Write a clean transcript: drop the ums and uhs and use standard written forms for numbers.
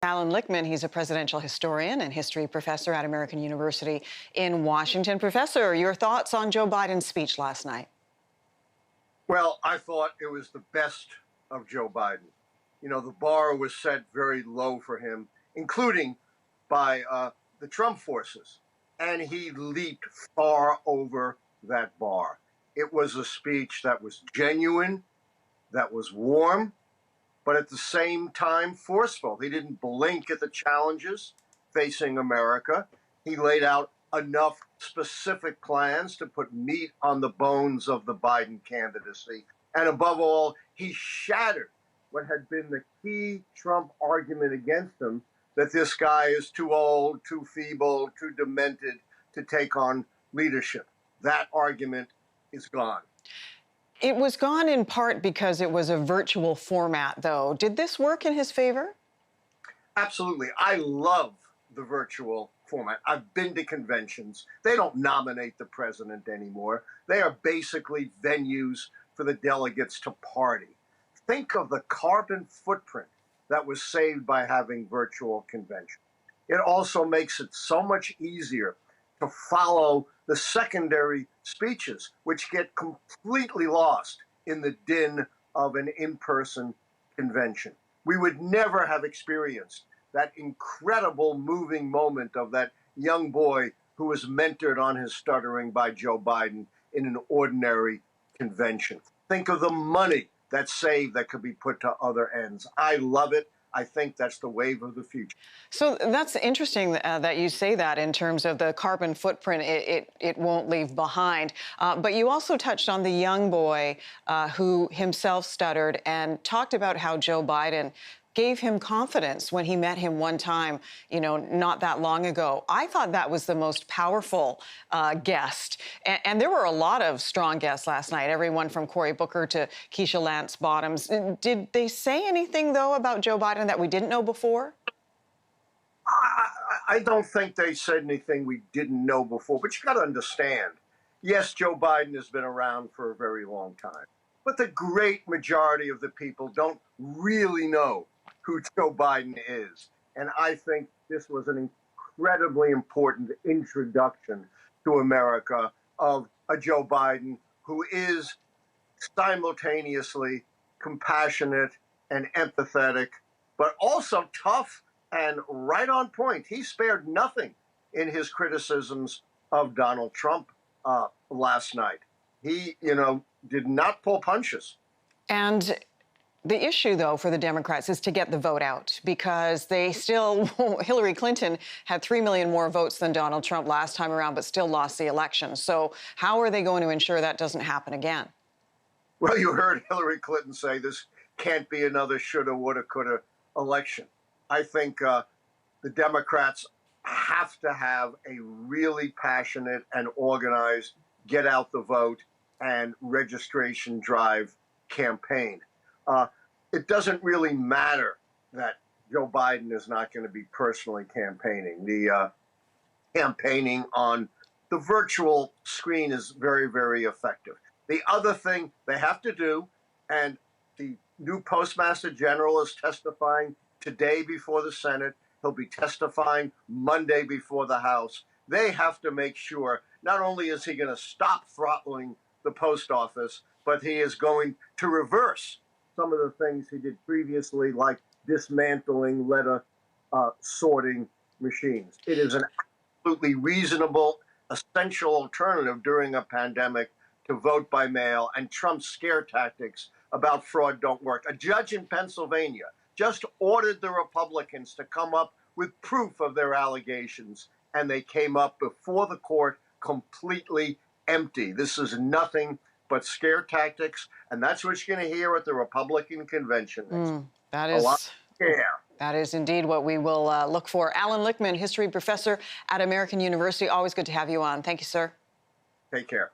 Alan Lichtman, he's a presidential historian and history professor at American University in Washington. Professor, your thoughts on Joe Biden's speech last night? Well, I thought it was the best of Joe Biden. You know, the bar was set very low for him, including by the Trump forces. And he leaped far over that bar. It was a speech that was genuine, that was warm, but at the same time forceful. He didn't blink at the challenges facing America. He laid out enough specific plans to put meat on the bones of the Biden candidacy. And above all, he shattered what had been the key Trump argument against him, that this guy is too old, too feeble, too demented to take on leadership. That argument is gone. It was gone in part because it was a virtual format, though. Did this work in his favor? Absolutely. I love the virtual format. I've been to conventions. They don't nominate the president anymore. They are basically venues for the delegates to party. Think of the carbon footprint that was saved by having virtual conventions. It also makes it so much easier to follow the secondary speeches, which get completely lost in the din of an in-person convention. We would never have experienced that incredible moving moment of that young boy who was mentored on his stuttering by Joe Biden in an ordinary convention. Think of the money that's saved that could be put to other ends. I love it. I think that's the wave of the future. So that's interesting that you say that in terms of the carbon footprint it won't leave behind. But you also touched on the young boy who himself stuttered and talked about how Joe Biden gave him confidence when he met him one time, you know, not that long ago. I thought that was the most powerful guest. And there were a lot of strong guests last night, everyone from Cory Booker to Keisha Lance Bottoms. Did they say anything, though, about Joe Biden that we didn't know before? I don't think they said anything we didn't know before, but you got to understand, yes, Joe Biden has been around for a very long time, but the great majority of the people don't really know who Joe Biden is. And I think this was an incredibly important introduction to America of a Joe Biden who is simultaneously compassionate and empathetic, but also tough and right on point. He spared nothing in his criticisms of Donald Trump last night. He, did not pull punches. And the issue, though, for the Democrats is to get the vote out, because they still, Hillary Clinton had 3 million more votes than Donald Trump last time around, but still lost the election. So how are they going to ensure that doesn't happen again? Well, you heard Hillary Clinton say this can't be another shoulda, woulda, coulda election. I think the Democrats have to have a really passionate and organized get out the vote and registration drive campaign. It doesn't really matter that Joe Biden is not going to be personally campaigning. The campaigning on the virtual screen is very, very effective. The other thing they have to do, and the new Postmaster General is testifying today before the Senate, he'll be testifying Monday before the House. They have to make sure not only is he going to stop throttling the post office, but he is going to reverse some of the things he did previously, like dismantling letter sorting machines. It is an absolutely reasonable, essential alternative during a pandemic to vote by mail, and Trump's scare tactics about fraud don't work. A judge in Pennsylvania just ordered the Republicans to come up with proof of their allegations, and they came up before the court completely empty. This is nothing but scare tactics, and that's what you're going to hear at the Republican convention next week. That is a lot of scare. That is indeed what we will look for. Alan Lichtman, history professor at American University. Always good to have you on. Thank you, sir. Take care.